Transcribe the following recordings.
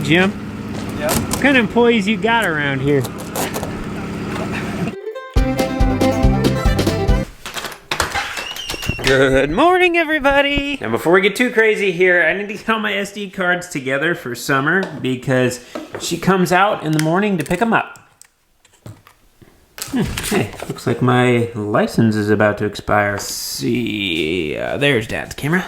Jim. Yep. What kind of employees you got around here? Good morning, everybody. Now, before we get too crazy here, I need to get all my SD cards together for Summer because she comes out in the morning to pick them up. Hey, looks like my license is about to expire. Let's see, there's Dad's camera.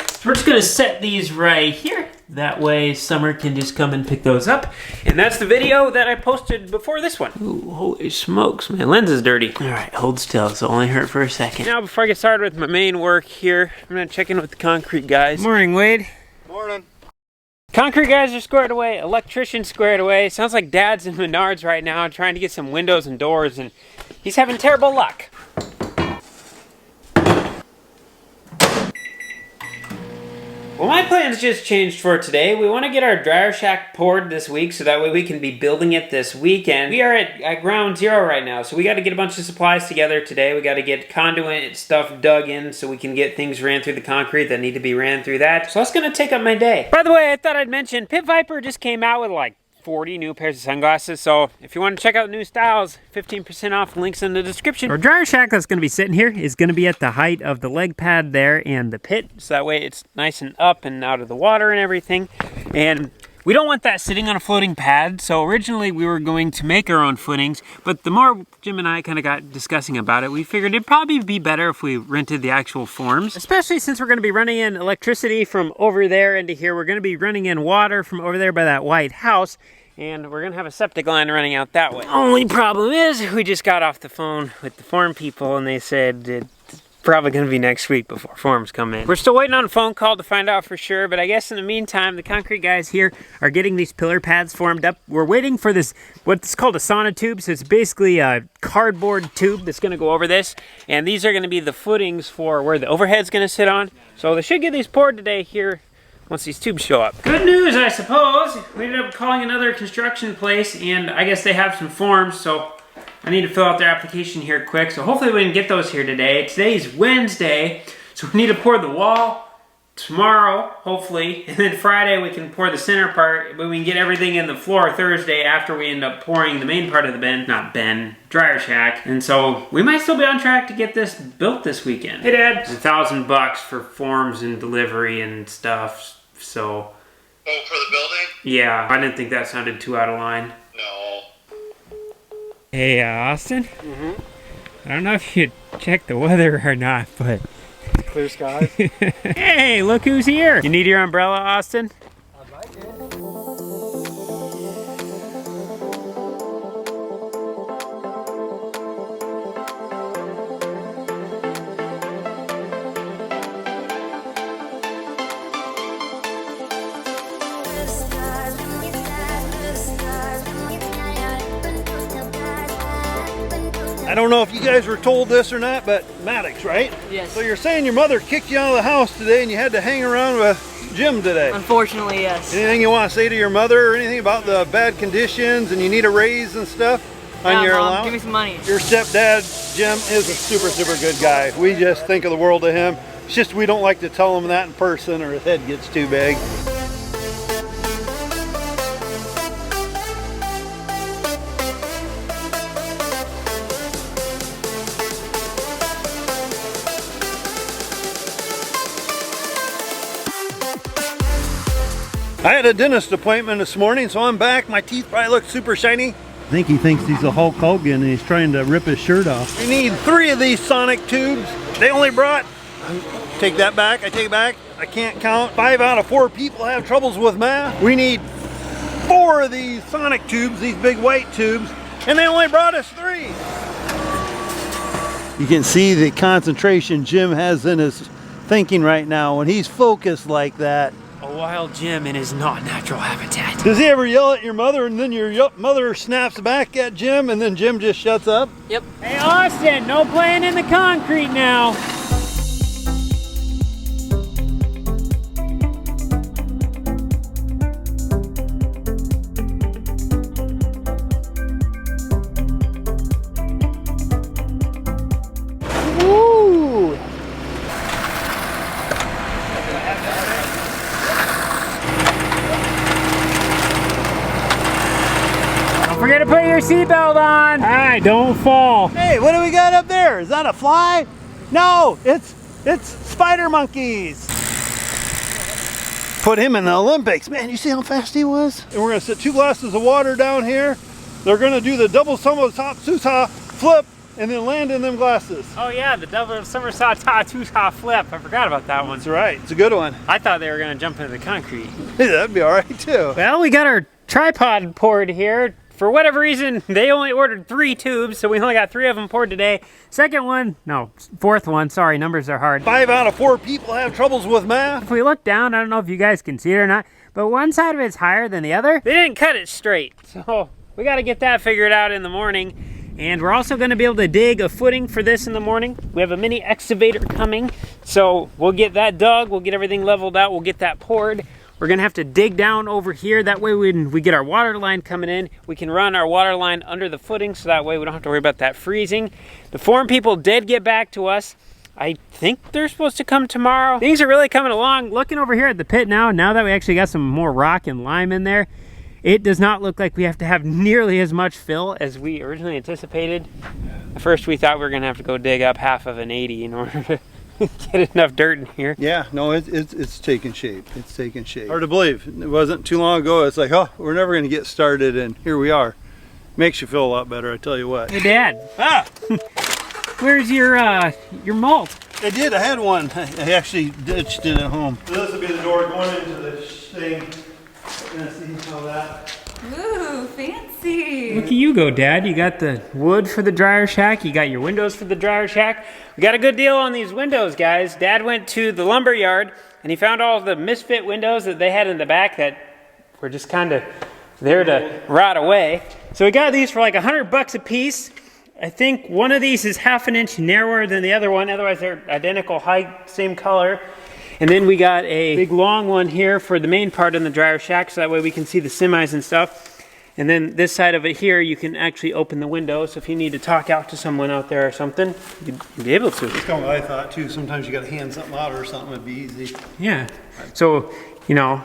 So we're just gonna set these right here. That way Summer can just come and pick those up. And that's the video that I posted before this one. Ooh, holy smokes, my lens is dirty. All right, hold still, so only hurt for a second. Now, before I get started with my main work here, I'm gonna check in with the concrete guys. Morning, Wade. Morning. Concrete guys are squared away, electrician squared away. Sounds like Dad's in Menards right now trying to get some windows and doors, and he's having terrible luck. Well, my plans just changed for today. We want to get our dryer shack poured this week so that way we can be building it this weekend. We are at ground zero right now, so we got to get a bunch of supplies together today. We got to get conduit stuff dug in so we can get things ran through the concrete that need to be ran through that. So that's going to take up my day. By the way, I thought I'd mention Pit Viper just came out with like 40 new pairs of sunglasses, so if you want to check out new styles, 15% off, links in the description. Our dryer shack that's going to be sitting here is going to be at the height of the leg pad there and the pit, so that way it's nice and up and out of the water and everything. And we don't want that sitting on a floating pad, so originally we were going to make our own footings, but the more Jim and I kind of got discussing about it, we figured it'd probably be better if we rented the actual forms, especially since we're going to be running in electricity from over there into here. We're going to be running in water from over there by that white house, and we're going to have a septic line running out that way. Only problem is we just got off the phone with the form people, and they said it's probably going to be next week before forms come in. We're still waiting on a phone call to find out for sure, but I guess in the meantime, the concrete guys here are getting these pillar pads formed up. We're waiting for this, what's called a sonotube. So it's basically a cardboard tube that's going to go over this, and these are going to be the footings for where the overhead's going to sit on. So they should get these poured today here once these tubes show up. Good news, I suppose. We ended up calling another construction place, and I guess they have some forms, so I need to fill out their application here quick, so hopefully we can get those here today. Today's Wednesday, so we need to pour the wall tomorrow, hopefully, and then Friday we can pour the center part, but we can get everything in the floor Thursday after we end up pouring the main part of the dryer shack. And so we might still be on track to get this built this weekend. Hey Dad, it's $1,000 for forms and delivery and stuff, so. Oh, for the building? Yeah, I didn't think that sounded too out of line. No. Hey, Austin? I don't know if you checked the weather or not, but... Clear skies. Hey, look who's here! You need your umbrella, Austin? I'd like it. I don't know if you guys were told this or not, but Maddox, right? Yes. So you're saying your mother kicked you out of the house today and you had to hang around with Jim today? Unfortunately, yes. Anything you want to say to your mother or anything about the bad conditions and you need a raise and stuff on your Mom, allowance? give me some money. Your stepdad, Jim, is a super good guy. We just think of the world of him. It's just we don't like to tell him that in person or his head gets too big. I had a dentist appointment this morning, so I'm back. My teeth probably look super shiny. I think he thinks he's a Hulk Hogan and he's trying to rip his shirt off. We need 3 of these sonic tubes. They only brought, take that back, I take it back. I can't count. 5 out of 4 people have troubles with math. We need 4 of these sonic tubes, these big white tubes, and they only brought us 3. You can see the concentration Jim has in his thinking right now. When he's focused like that, A wild Jim in his not natural habitat. does he ever yell at your mother and then your mother snaps back at Jim and then Jim just shuts up? Yep. Hey Austin, no playing in the concrete now. better put your seatbelt on. All right, don't fall. Hey, what do we got up there? Is that a fly? No, it's spider monkeys. Put him in the Olympics. Man, you see how fast he was? And we're gonna set 2 glasses of water down here. They're gonna do the double somersault flip and then land in them glasses. Oh yeah, the double somersault flip. I forgot about that one. That's right, it's a good one. I thought they were gonna jump into the concrete. That'd be all right too. Well, we got our tripod poured here. For whatever reason, they only ordered 3 tubes, so we only got 3 of them poured today. Fourth one, sorry, numbers are hard. 5 out of 4 people have troubles with math. If we look down, I don't know if you guys can see it or not, but one side of it's higher than the other. They didn't cut it straight, so we got to get that figured out in the morning. And we're also going to be able to dig a footing for this in the morning. We have a mini excavator coming, so we'll get that dug, we'll get everything leveled out, we'll get that poured. We're gonna have to dig down over here. That way when we get our water line coming in, we can run our water line under the footing, so that way we don't have to worry about that freezing. The form people did get back to us. I think they're supposed to come tomorrow. Things are really coming along. Looking over here at the pit now that we actually got some more rock and lime in there, it does not look like we have to have nearly as much fill as we originally anticipated. At first we thought we were gonna have to go dig up half of an 80 in order to get enough dirt in here. Yeah, no, it's taking shape. It's taking shape. Hard to believe. It wasn't too long ago. It's like, oh, we're never going to get started, and here we are. Makes you feel a lot better, I tell you what. Hey, Dad. Ah! Where's your mulch? I did. I had one. I actually ditched it at home. So this will be the door going into this thing. We're going to see how that... Ooh, fancy. Look at you go, Dad. You got the wood for the dryer shack. You got your windows for the dryer shack. We got a good deal on these windows, guys. Dad went to the lumber yard and he found all of the misfit windows that they had in the back that were just kind of there to rot away. So we got these for like $100 a piece. I think one of these is half an inch narrower than the other one. Otherwise, they're identical height, same color. And then we got a big long one here for the main part in the dryer shack, so that way we can see the semis and stuff. And then this side of it here, you can actually open the window, so if you need to talk out to someone out there or something, you'd be able to. That's kind of what I thought too. Sometimes you got to hand something out or something, it'd be easy. Yeah. So, you know,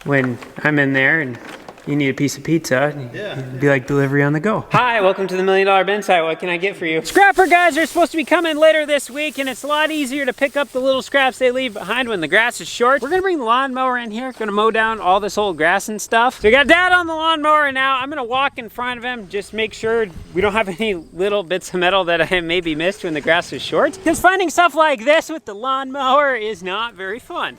when I'm in there and you need a piece of pizza, it'd be like delivery on the go. Hi, welcome to the $1 Million Bin Site. What can I get for you? Scrapper guys are supposed to be coming later this week, and it's a lot easier to pick up the little scraps they leave behind when the grass is short. We're gonna bring the lawnmower in here, gonna mow down all this old grass and stuff. So we got Dad on the lawnmower now. I'm gonna walk in front of him, just make sure we don't have any little bits of metal that I maybe missed when the grass is short. Because finding stuff like this with the lawnmower is not very fun.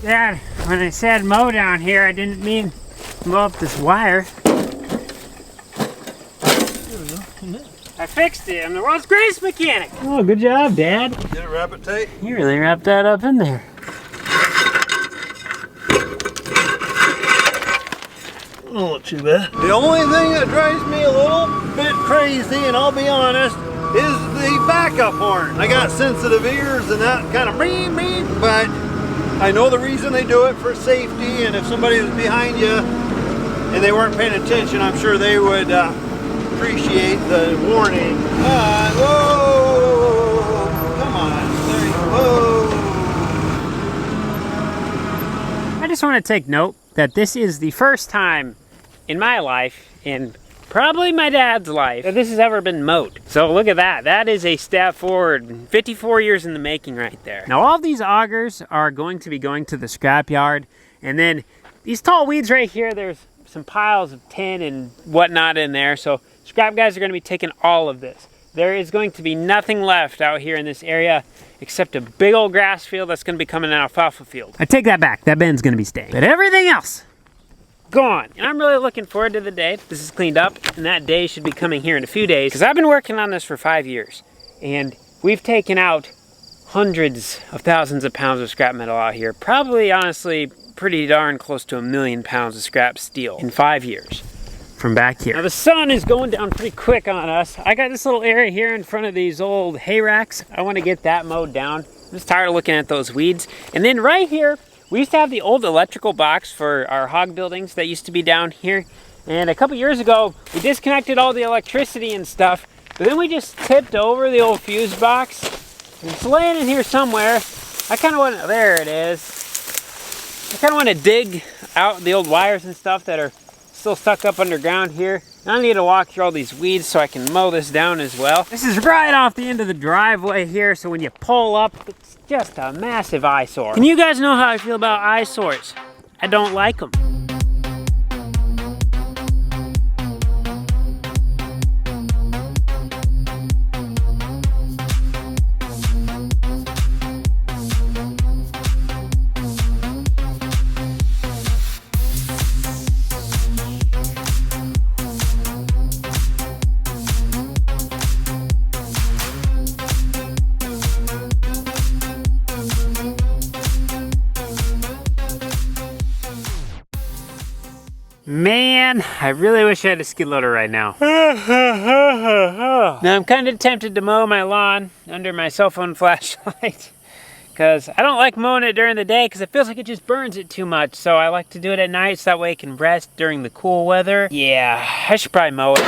Dad, when I said mow down here, I didn't mean mow up this wire. I fixed it. I'm the world's greatest mechanic. Oh, good job, Dad. Did it wrap it tight? You really wrapped that up in there. Not too bad. The only thing that drives me a little bit crazy, and I'll be honest, is the backup horn. I got sensitive ears and that kind of beep, beep, but I know the reason they do it for safety, and if somebody was behind you and they weren't paying attention, I'm sure they would appreciate the warning. Whoa! Come on. There you go. I just want to take note that this is the first time in my life, in probably my dad's life, that this has ever been mowed. So look at that. That is a step forward. 54 years in the making right there. Now all of these augers are going to be going to the scrapyard, and then these tall weeds right here, there's some piles of tin and whatnot in there. So scrap guys are going to be taking all of this. There is going to be nothing left out here in this area except a big old grass field that's going to be coming an alfalfa field. I take that back. That bin's going to be staying. But everything else, gone. And I'm really looking forward to the day this is cleaned up, and that day should be coming here in a few days, because I've been working on this for 5 years, and we've taken out hundreds of thousands of pounds of scrap metal out here. Probably, honestly, pretty darn close to 1 million pounds of scrap steel in 5 years. from back here. Now the sun is going down pretty quick on us. I got this little area here in front of these old hay racks. I want to get that mowed down. I'm just tired of looking at those weeds. And then right here, we used to have the old electrical box for our hog buildings that used to be down here. And a couple years ago, we disconnected all the electricity and stuff, but then we just tipped over the old fuse box. And it's laying in here somewhere. I kind of want to, there it is. I kind of want to dig out the old wires and stuff that are still stuck up underground here. I need to walk through all these weeds so I can mow this down as well. This is right off the end of the driveway here, so when you pull up, it's just a massive eyesore. And you guys know how I feel about eyesores. I don't like them. Man, I really wish I had a skid loader right now. Now I'm kind of tempted to mow my lawn under my cell phone flashlight because I don't like mowing it during the day because it feels like it just burns it too much. So I like to do it at night so that way I can rest during the cool weather. Yeah, I should probably mow it.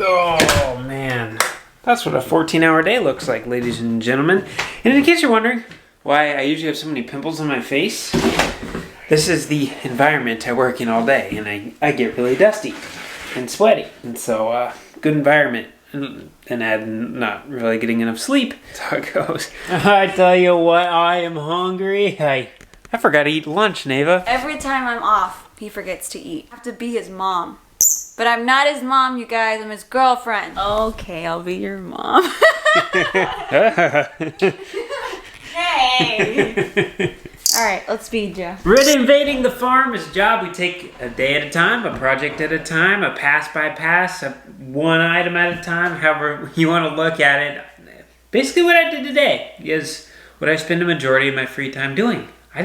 Oh man, that's what a 14-hour day looks like, ladies and gentlemen. And in case you're wondering why I usually have so many pimples on my face, this is the environment I work in all day, and I get really dusty and sweaty, and so good environment, and I'm not really getting enough sleep. That's how it goes. I tell you what, I am hungry. I forgot to eat lunch, Neva. Every time I'm off, he forgets to eat. I have to be his mom. But I'm not his mom, you guys. I'm his girlfriend. Okay, I'll be your mom. Hey! Alright, let's feed you. Renovating the farm is a job we take a day at a time, a project at a time, a pass by pass, one item at a time, however you want to look at it. Basically what I did today is what I spend the majority of my free time doing. I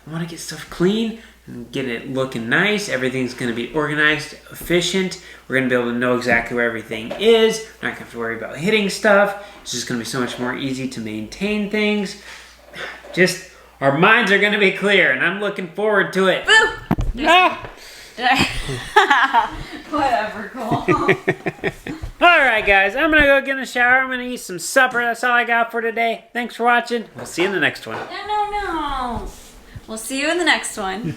want to get stuff clean and get it looking nice. Everything's going to be organized, efficient. We're going to be able to know exactly where everything is. We're not going to have to worry about hitting stuff. It's just going to be so much more easy to maintain things. Just, our minds are going to be clear, and I'm looking forward to it. Boo! Ah! Whatever, Cole. Alright guys, I'm going to go get in the shower. I'm going to eat some supper. That's all I got for today. Thanks for watching. We'll see you in the next one. No. We'll see you in the next one.